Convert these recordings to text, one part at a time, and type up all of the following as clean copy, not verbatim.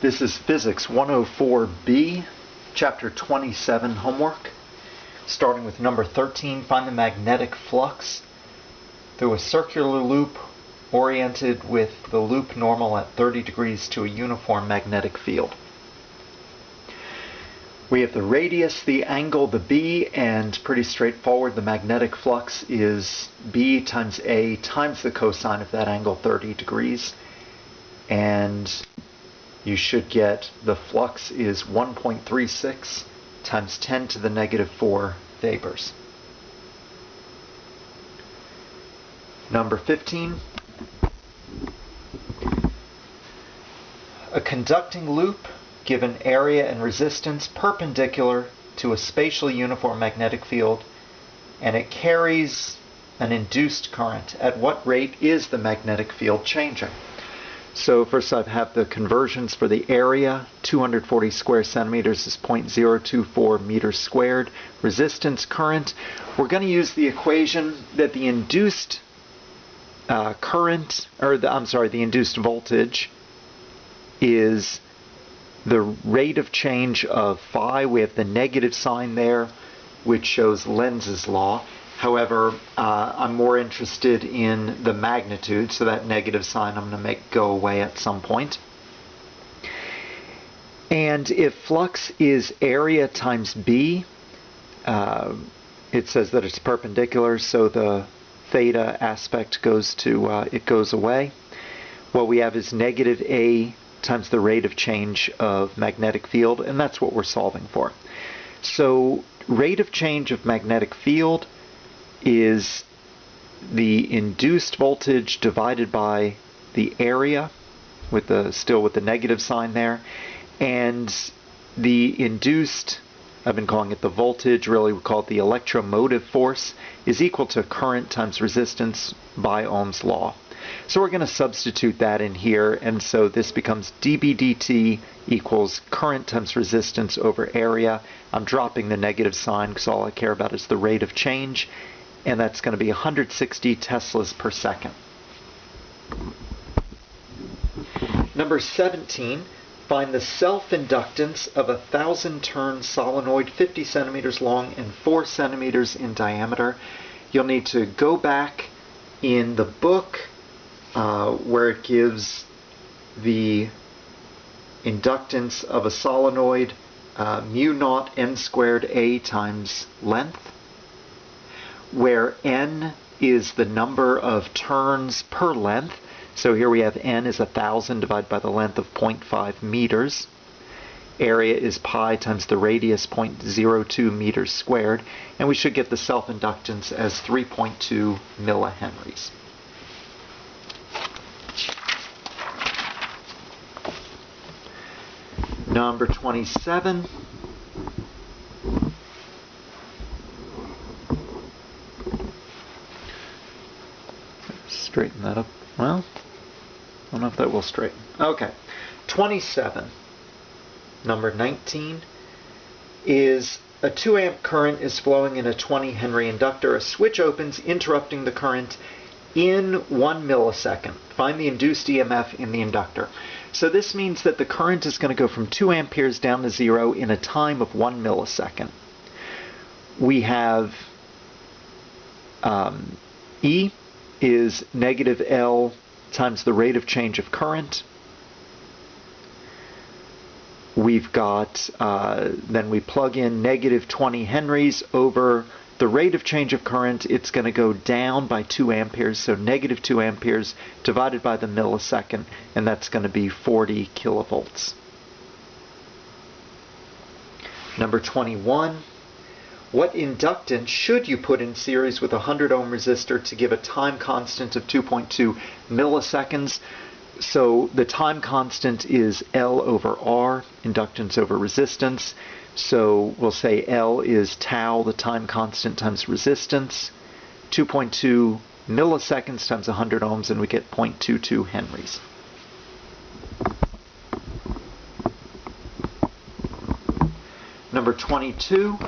This is Physics 104B, Chapter 27 homework. Starting with number 13, find the magnetic flux through a circular loop oriented with the loop normal at 30 degrees to a uniform magnetic field. We have the radius, the angle, the B, and pretty straightforward. The magnetic flux is B times A times the cosine of that angle, 30 degrees. And you should get the flux is 1.36 times 10 to the negative 4 vapors. Number 15. A conducting loop given area and resistance perpendicular to a spatially uniform magnetic field, and it carries an induced current. At what rate is the magnetic field changing? So first I have the conversions for the area. 240 square centimeters is 0.024 meters squared. Resistance current. We're going to use the equation that the induced the induced voltage is the rate of change of phi. We have the negative sign there, which shows Lenz's law. However, I'm more interested in the magnitude, so that negative sign I'm going to make go away at some point. And if flux is area times B, it says that it's perpendicular, so the theta aspect goes to it goes away. What we have is negative A times the rate of change of magnetic field, and that's what we're solving for. So rate of change of magnetic field is the induced voltage divided by the area, still with the negative sign there, and the induced, I've been calling it the voltage, really we call it the electromotive force, is equal to current times resistance by Ohm's law. So we're going to substitute that in here, and so this becomes dB dt equals current times resistance over area. I'm dropping the negative sign because all I care about is the rate of change, and that's going to be 160 Teslas per second. Number 17, find the self-inductance of a 1,000-turn solenoid 50 centimeters long and 4 centimeters in diameter. You'll need to go back in the book where it gives the inductance of a solenoid mu naught n squared A times length, where n is the number of turns per length. So here we have n is 1,000 divided by the length of 0.5 meters. Area is pi times the radius, 0.02 meters squared. And we should get the self-inductance as 3.2 millihenries. Number 27. Straighten that up. Well, I don't know if that will straighten. Okay. 27. Number 19 is a 2 amp current is flowing in a 20 Henry inductor. A switch opens, interrupting the current in 1 millisecond. Find the induced EMF in the inductor. So this means that the current is going to go from 2 amperes down to 0 in a time of 1 millisecond. We have E is negative L times the rate of change of current. We've got, then we plug in negative 20 henries over the rate of change of current. It's going to go down by 2 amperes, so negative 2 amperes divided by the millisecond, and that's going to be 40 kilovolts. Number 21. What inductance should you put in series with a 100 ohm resistor to give a time constant of 2.2 milliseconds? So the time constant is L over R, inductance over resistance. So we'll say L is tau, the time constant, times resistance. 2.2 milliseconds times 100 ohms, and we get 0.22 henries. Number 22.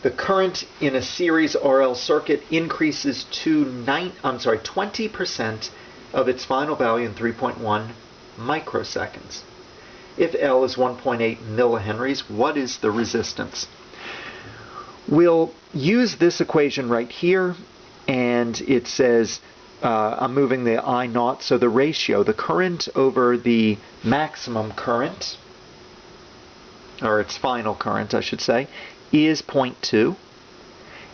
The current in a series RL circuit increases to 20% of its final value in 3.1 microseconds. If L is 1.8 millihenries, what is the resistance? We'll use this equation right here, and it says I'm moving the I naught, so the ratio, the current over the maximum current, or its final current, I should say, is 0.2.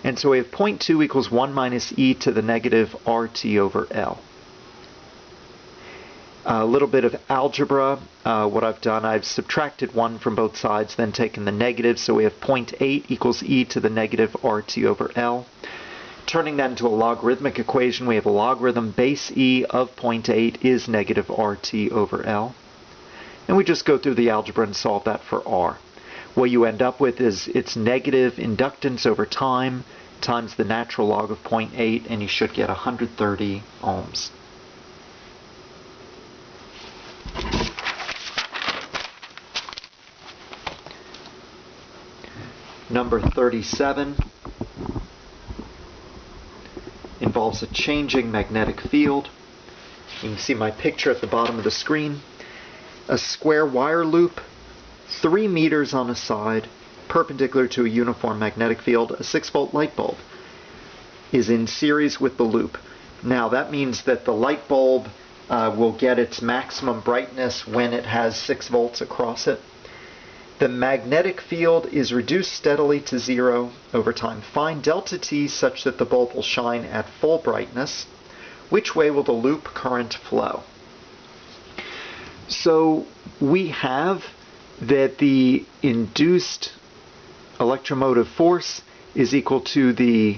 And so we have 0.2 equals 1 minus e to the negative RT over L. A little bit of algebra. What I've done, I've subtracted 1 from both sides, then taken the negative, so we have 0.8 equals e to the negative RT over L. Turning that into a logarithmic equation, we have a logarithm base e of 0.8 is negative RT over L. And we just go through the algebra and solve that for R. What you end up with is its negative inductance over time times the natural log of 0.8, and you should get 130 ohms. Number 37 involves a changing magnetic field. You can see my picture at the bottom of the screen. A square wire loop, 3 meters on a side, perpendicular to a uniform magnetic field. A 6-volt light bulb is in series with the loop. Now that means that the light bulb will get its maximum brightness when it has 6 volts across it. The magnetic field is reduced steadily to 0 over time. Find delta T such that the bulb will shine at full brightness. Which way will the loop current flow? So we have that the induced electromotive force is equal to the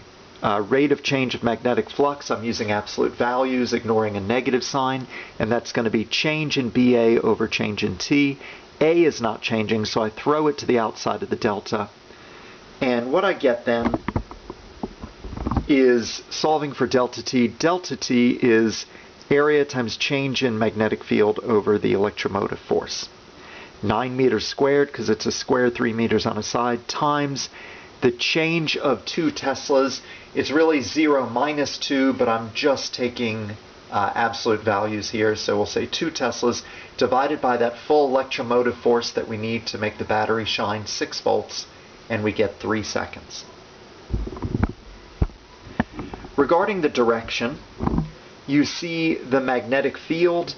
rate of change of magnetic flux. I'm using absolute values, ignoring a negative sign, and that's going to be change in BA over change in T. A is not changing, so I throw it to the outside of the delta. And what I get then is solving for delta T. Delta T is area times change in magnetic field over the electromotive force. 9 meters squared, because it's a square 3 meters on a side, times the change of 2 teslas. It's really 0 minus 2, but I'm just taking absolute values here, so we'll say 2 teslas divided by that full electromotive force that we need to make the battery shine, 6 volts, and we get 3 seconds. Regarding the direction, you see the magnetic field,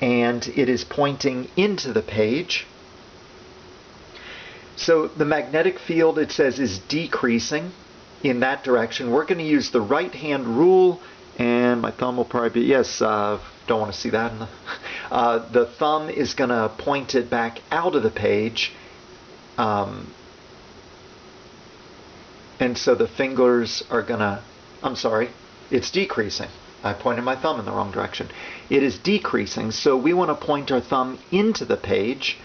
and it is pointing into the page. So the magnetic field, it says, is decreasing in that direction. We're going to use the right-hand rule, and my thumb will probably be, yes, don't want to see that. The thumb is going to point it back out of the page. And so the fingers are going to, I'm sorry, it's decreasing. I pointed my thumb in the wrong direction. It is decreasing, so we want to point our thumb into the page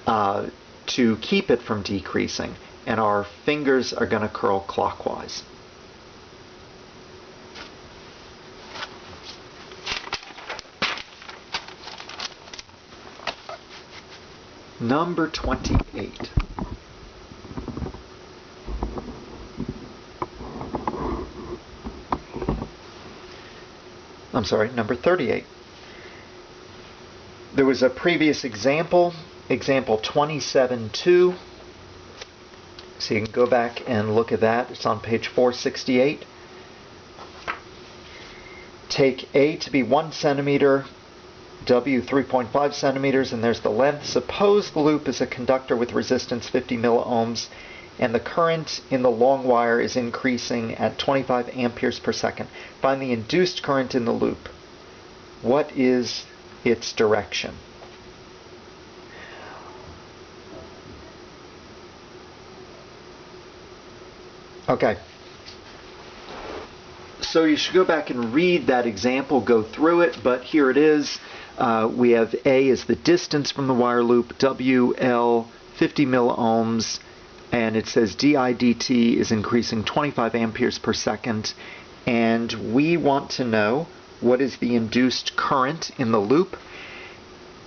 to keep it from decreasing, and our fingers are going to curl clockwise. Number 28. I'm sorry, number 38. There was a previous example, example 27.2. So you can go back and look at that. It's on page 468. Take A to be 1 centimeter, W 3.5 centimeters, and there's the length. Suppose the loop is a conductor with resistance 50 milliohms, and the current in the long wire is increasing at 25 amperes per second. Find the induced current in the loop. What is its direction? Okay. So you should go back and read that example, go through it, but here it is. We have A is the distance from the wire loop, W, L, 50 milliohms, and it says di dt is increasing 25 amperes per second, and we want to know what is the induced current in the loop.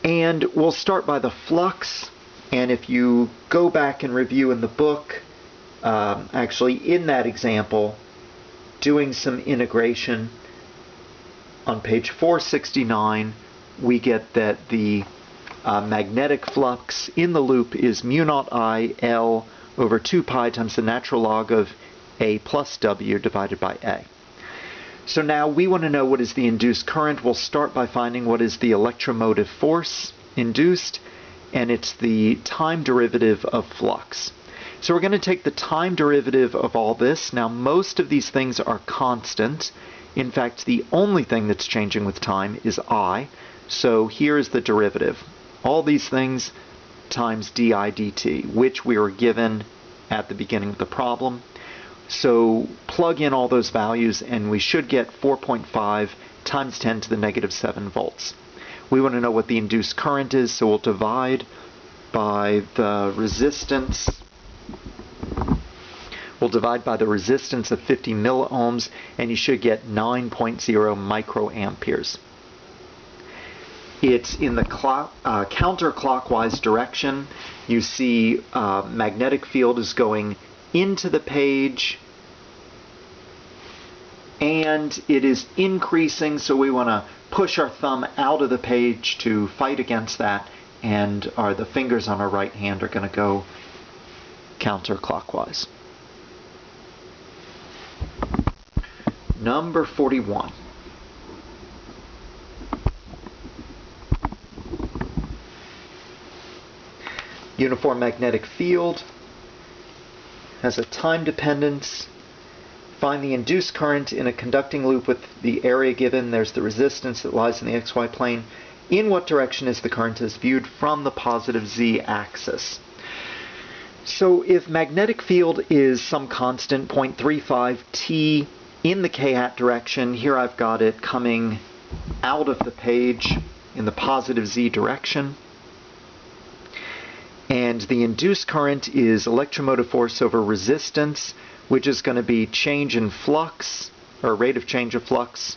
And we'll start by the flux, and if you go back and review in the book, actually in that example, doing some integration on page 469, we get that the magnetic flux in the loop is mu naught I L over 2 pi times the natural log of A plus W divided by A. So now we want to know what is the induced current. We'll start by finding what is the electromotive force induced, and it's the time derivative of flux. So we're going to take the time derivative of all this. Now most of these things are constant. In fact, the only thing that's changing with time is I. So here is the derivative. All these things times di dt, which we were given at the beginning of the problem. So plug in all those values and we should get 4.5 times 10 to the negative 7 volts. We want to know what the induced current is, so we'll divide by the resistance. We'll divide by the resistance of 50 milliohms, and you should get 9.0 microamperes. It's in the counterclockwise direction. You see magnetic field is going into the page, and it is increasing, so we want to push our thumb out of the page to fight against that, and the fingers on our right hand are going to go counterclockwise. Number 41. Uniform magnetic field has a time dependence. Find the induced current in a conducting loop with the area given. There's the resistance that lies in the xy plane. In what direction is the current as viewed from the positive z axis? So if magnetic field is some constant, 0.35 t in the k-hat direction, here I've got it coming out of the page in the positive z direction. And the induced current is electromotive force over resistance, which is going to be change in flux, or rate of change of flux,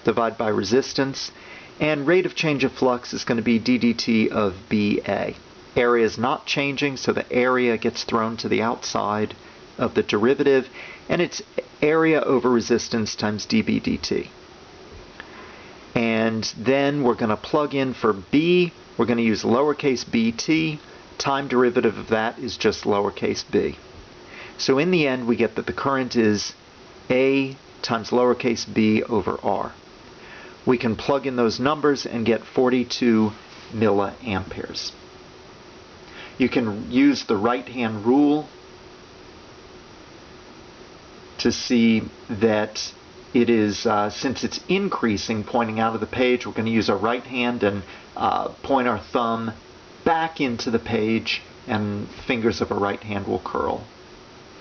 divided by resistance. And rate of change of flux is going to be ddt of BA. Area is not changing, so the area gets thrown to the outside of the derivative, and it's area over resistance times dB dt. And then we're going to plug in for B. We're going to use lowercase bt. Time derivative of that is just lowercase b. So in the end, we get that the current is A times lowercase b over R. We can plug in those numbers and get 42 milliamperes. You can use the right-hand rule to see that it is, since it's increasing, pointing out of the page, we're going to use our right hand and point our thumb back into the page, and fingers of our right hand will curl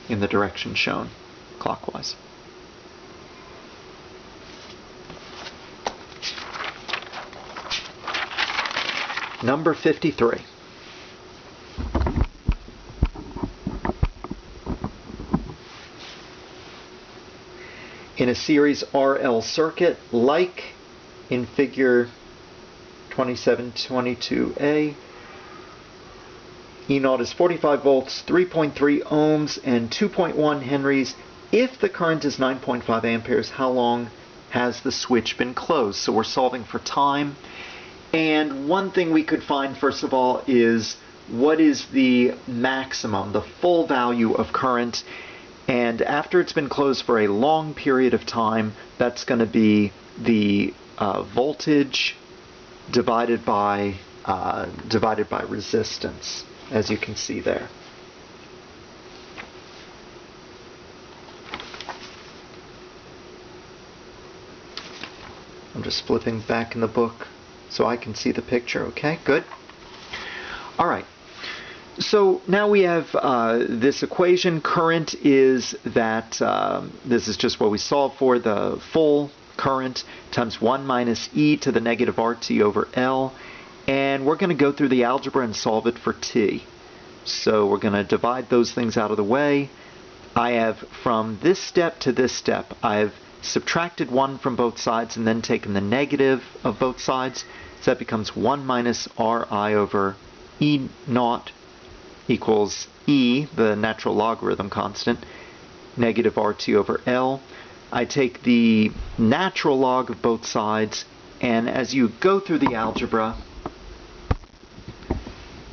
in the direction shown clockwise. Number 53. In a Series RL circuit, like in figure 2722A, E naught is 45 volts, 3.3 ohms, and 2.1 henries. If the current is 9.5 amperes, how long has the switch been closed? So we're solving for time. And one thing we could find, first of all, is what is the maximum, the full value of current. And after it's been closed for a long period of time, that's going to be the voltage divided by resistance, as you can see there. I'm just flipping back in the book so I can see the picture. Okay, good. All right. So now we have this equation. Current is that, this is just what we solved for, the full current times 1 minus e to the negative RT over L. And we're going to go through the algebra and solve it for t. So we're going to divide those things out of the way. I have, from this step to this step, I've subtracted 1 from both sides and then taken the negative of both sides. So that becomes 1 minus Ri over E naught equals E, the natural logarithm constant, negative RT over L. I take the natural log of both sides, and as you go through the algebra,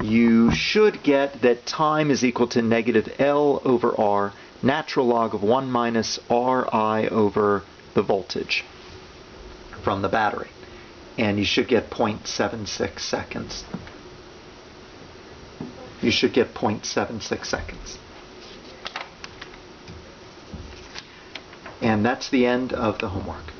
you should get that time is equal to negative L over R, natural log of 1 minus Ri over the voltage from the battery. And you should get 0.76 seconds. You should get 0.76 seconds. And that's the end of the homework.